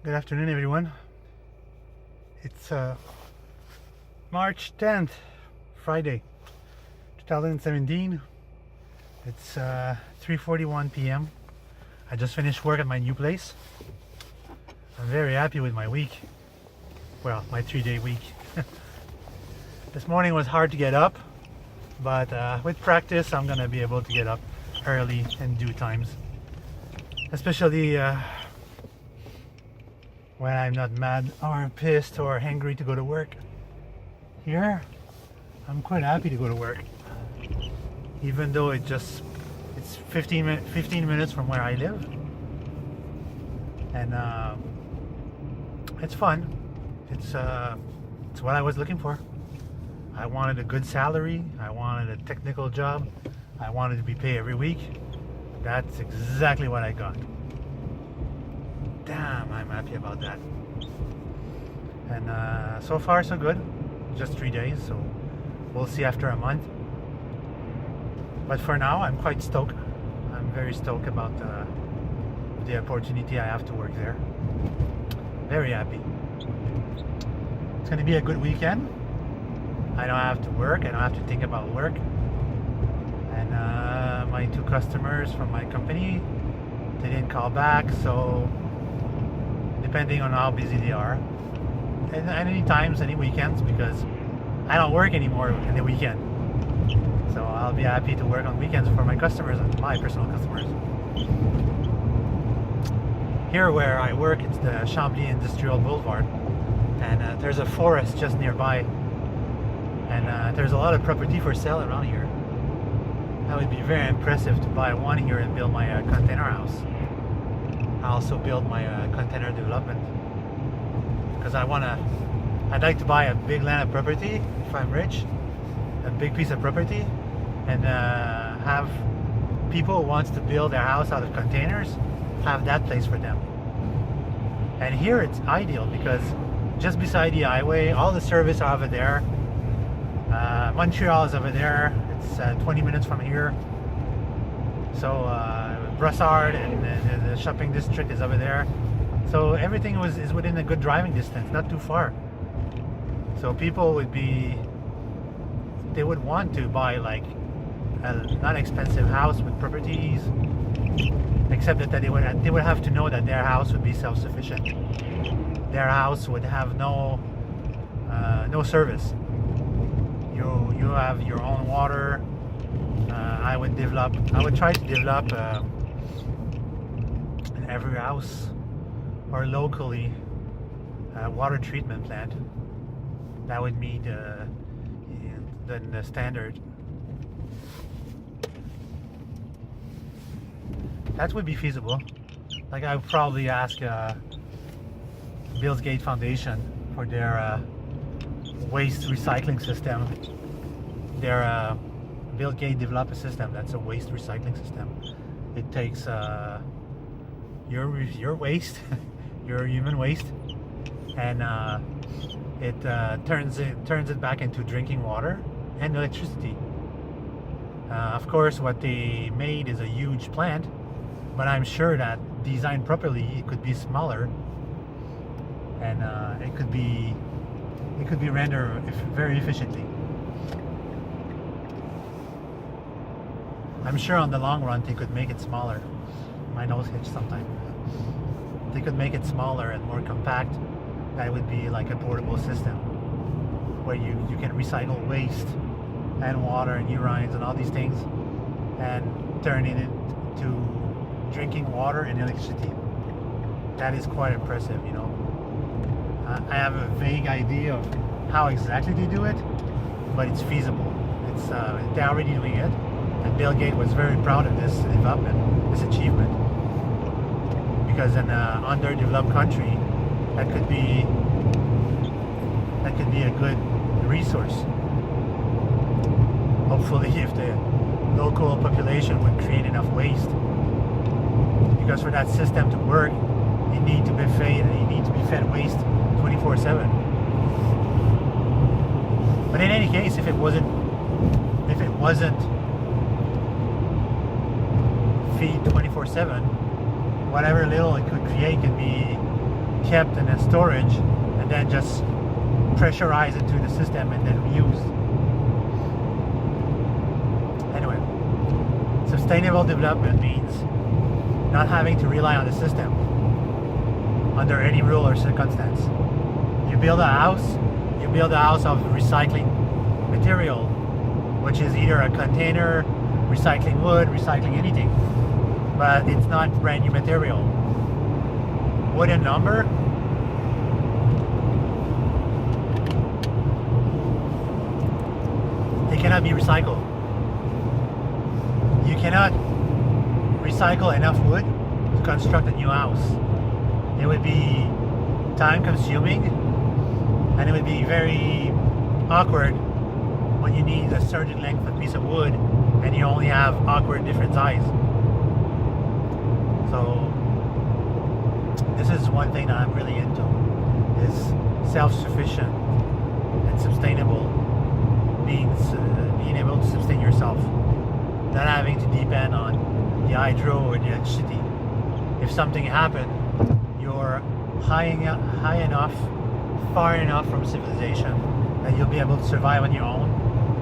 Good afternoon, everyone. It's March 10th, Friday, 2017. It's 3:41 p.m. I just finished work at my new place. I'm very happy with my week. Well, my 3-day week. This morning was hard to get up, but with practice, I'm gonna be able to get up early in due times. Especially when I'm not mad or pissed or angry to go to work. Here, I'm quite happy to go to work, even though it's 15 minutes from where I live, and it's fun. It's what I was looking for. I wanted a good salary. I wanted a technical job. I wanted to be paid every week. That's exactly what I got. Damn, I'm happy about that. And so far so good. Just 3 days, so we'll see after a month. But for now, I'm quite stoked. I'm very stoked about the opportunity I have to work there. Very happy. It's going to be a good weekend. I don't have to work. I don't have to think about work. And my 2 customers from my company, they didn't call back, so depending on how busy they are, and any times, any weekends, because I don't work anymore in the weekend, so I'll be happy to work on weekends for my customers and my personal customers. Here where I work, it's the Chambly Industrial Boulevard, and there's a forest just nearby, and there's a lot of property for sale around here. That would be very impressive to buy one here and build my container house. I also build my container development, because I'd like to buy a big land of property if I'm rich, a big piece of property, and have people who wants to build their house out of containers have that place for them. And here it's ideal because just beside the highway, all the service are over there. Montreal is over there. It's 20 minutes from here. So Brossard and the shopping district is over there. So everything is within a good driving distance, not too far. So people would want to buy like a not expensive house with properties, except that they would have to know that their house would be self-sufficient. Their house would have no service. You have your own water. I would try to develop in every house or locally a water treatment plant that would meet the standard. That would be feasible. Like I would probably ask Bill Gates Foundation for their waste recycling system. Their Bill Gates developed a system that's a waste recycling system. It takes your waste, your human waste, and it turns it back into drinking water and electricity. Of course, what they made is a huge plant, but I'm sure that designed properly, it could be smaller, and it could be rendered very efficiently. I'm sure on the long run they could make it smaller. My nose hitches sometimes. They could make it smaller and more compact. That would be like a portable system where you can recycle waste and water and urines and all these things and turn it into drinking water and electricity. That is quite impressive, you know. I have a vague idea of how exactly they do it, but it's feasible. They're already doing it. And Bill Gates was very proud of this development, this achievement, because in an underdeveloped country, that could be a good resource. Hopefully, if the local population would create enough waste, because for that system to work, you need to be fed waste 24/7. But in any case, if it wasn't feed 24/7, whatever little it could create could be kept in a storage and then just pressurized into the system and then reused. Anyway, sustainable development means not having to rely on the system under any rule or circumstance. You build a house of recycling material, which is either a container, recycling wood, recycling anything, but it's not brand new material. Wood and lumber, they cannot be recycled. You cannot recycle enough wood to construct a new house. It would be time consuming and it would be very awkward when you need a certain length of piece of wood and you only have awkward different size. So this is one thing that I'm really into, is self-sufficient and sustainable means being able to sustain yourself, not having to depend on the hydro or the electricity. If something happened, you're high enough, far enough from civilization that you'll be able to survive on your own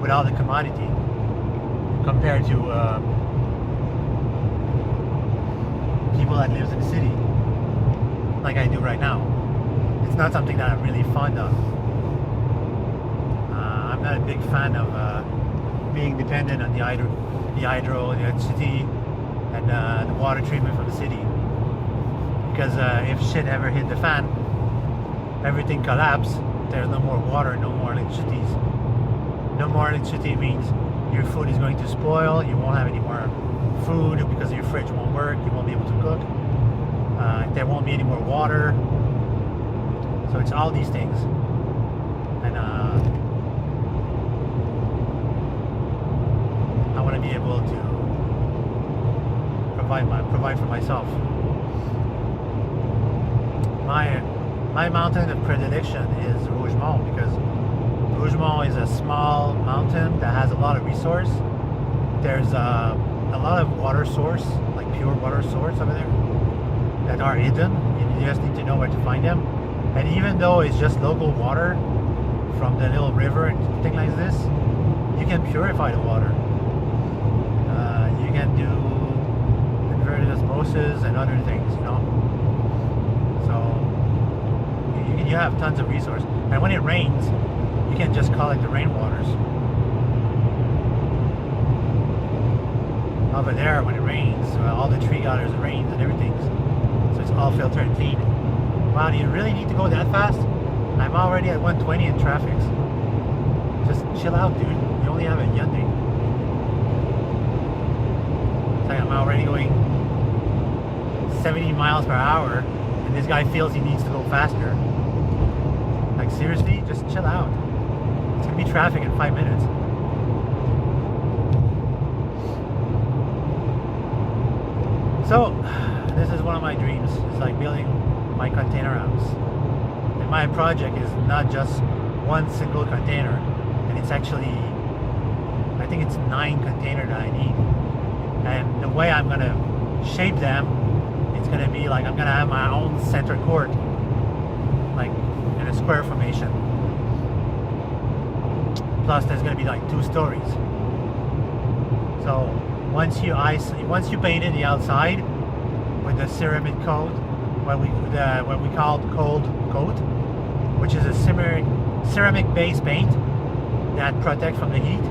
without a commodity, compared to people that lives in the city, like I do right now. It's not something that I'm really fond of. I'm not a big fan of being dependent on the hydro, the electricity, and the water treatment from the city. Because if shit ever hit the fan, everything collapses. There's no more water, no more electricity. No more electricity means your food is going to spoil. You won't have any more food because your fridge won't work. You won't be able to cook. There won't be any more water. So it's all these things. And I want to be able to provide for myself. My mountain of predilection is Rougemont, because Rougemont is a small mountain that has a lot of resource. There's a lot of water source, like pure water source over there, that are hidden. You just need to know where to find them. And even though it's just local water from the little river and things like this, you can purify the water. You can do inverted osmosis and other things, you know. So you have tons of resource. And when it rains, you can just collect the rainwaters. Over there, when it rains, all the tree gathers rains and everything. So it's all filtered and clean. Wow, do you really need to go that fast? I'm already at 120 in traffic. Just chill out, dude. You only have a Hyundai. It's like I'm already going 70 miles per hour, and this guy feels he needs to go faster. Like, seriously? Just chill out. It's gonna be traffic in 5 minutes. So, this is one of my dreams. It's like building my container house. And my project is not just one single container. And it's actually, I think it's 9 containers that I need. And the way I'm gonna shape them, it's gonna be like I'm gonna have my own center court, like in a square formation. Plus there's gonna be like 2 stories. So once you painted the outside with the ceramic coat, what we call cold coat, which is a ceramic base paint that protects from the heat,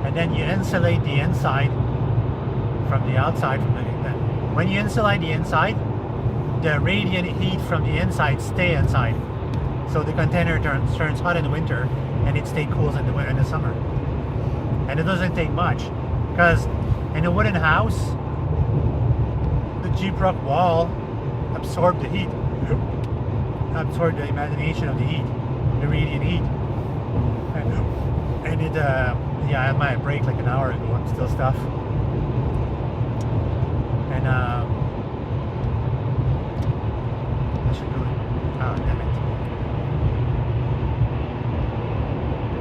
and then you insulate the inside from the outside. When you insulate the inside, the radiant heat from the inside stay inside, so the container turns hot in the winter and it stays cool in the summer. And it doesn't take much, because in a wooden house, the Gyprock wall absorbs the heat, absorb the imagination of the heat, the radiant heat. And it, yeah, I had my break like an hour ago. I'm still stuff. And I should do it. Oh, damn it.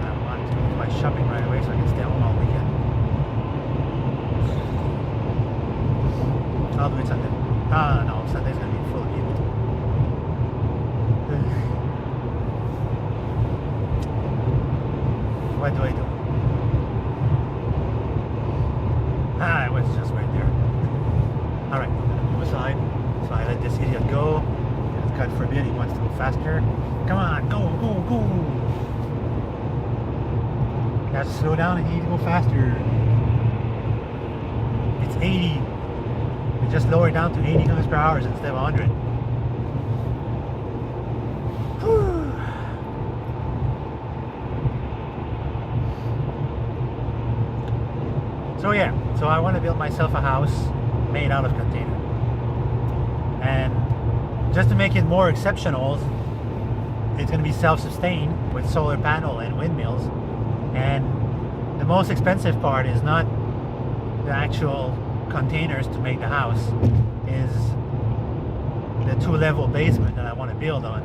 I want to do my shopping right away so I can stay home all weekend. I'll do it Sunday. No, Sunday's gonna be full of people. What do I do? Ah, it was just right there. Alright, I'm gonna move aside. So I let this idiot go. And God forbid he wants to go faster. Come on, go, go, go! You have to slow down and you need to go faster. It's 80. We just lower it down to 80 kilometers per hour instead of 100. Whew. So yeah, so I want to build myself a house made out of container. And just to make it more exceptional, it's going to be self-sustained with solar panel and windmills. And the most expensive part is not the actual containers to make the house, is the 2-level basement that I want to build on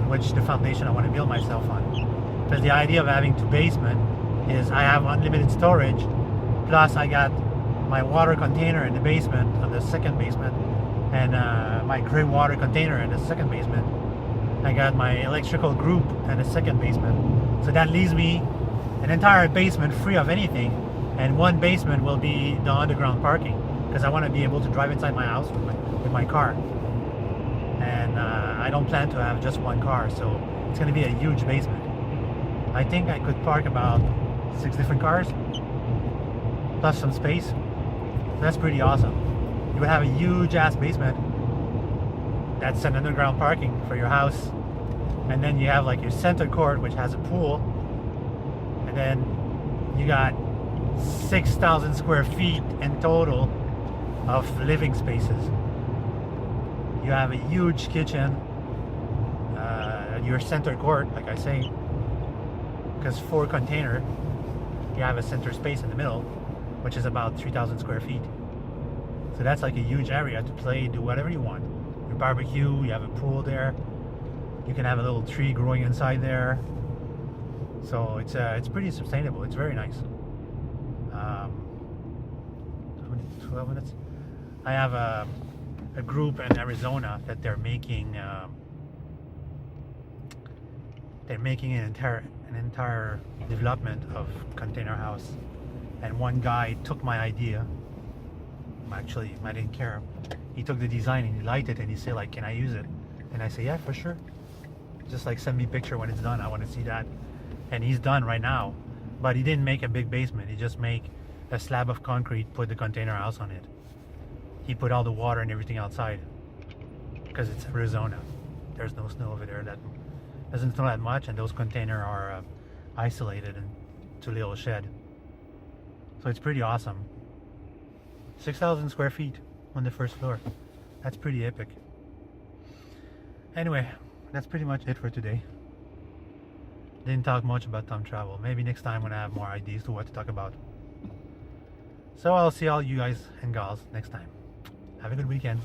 which the foundation I want to build myself on. Because the idea of having 2 basements is I have unlimited storage, plus I got my water container in the basement of the second basement, and my gray water container in the second basement. I got my electrical group in the second basement. So that leaves me an entire basement free of anything, and 1 basement will be the underground parking, because I want to be able to drive inside my house with my car. And I don't plan to have just 1 car, so it's going to be a huge basement. I think I could park about 6 different cars, plus some space. So that's pretty awesome. You would have a huge ass basement. That's an underground parking for your house. And then you have like your center court, which has a pool. And then you got 6,000 square feet in total of living spaces. You have a huge kitchen, your center court, like I say, because 4 container, you have a center space in the middle, which is about 3,000 square feet. So that's like a huge area to play, do whatever you want. Your barbecue, you have a pool there. You can have a little tree growing inside there. So it's pretty sustainable. It's very nice. 12 minutes. I have a group in Arizona that they're making an entire development of container house, and one guy took my idea. Actually, I didn't care. He took the design and he liked it, and he said like, can I use it? And I say, yeah, for sure. Just like send me a picture when it's done. I want to see that. And he's done right now, but he didn't make a big basement. He just make a slab of concrete, put the container house on it. He put all the water and everything outside, because it's Arizona. There's no snow over there. That doesn't snow that much, and those containers are isolated into a little shed. So it's pretty awesome. 6,000 square feet on the first floor. That's pretty epic. Anyway, that's pretty much it for today. Didn't talk much about time travel. Maybe next time when I have more ideas to what to talk about. So I'll see all you guys and gals next time. Have a good weekend.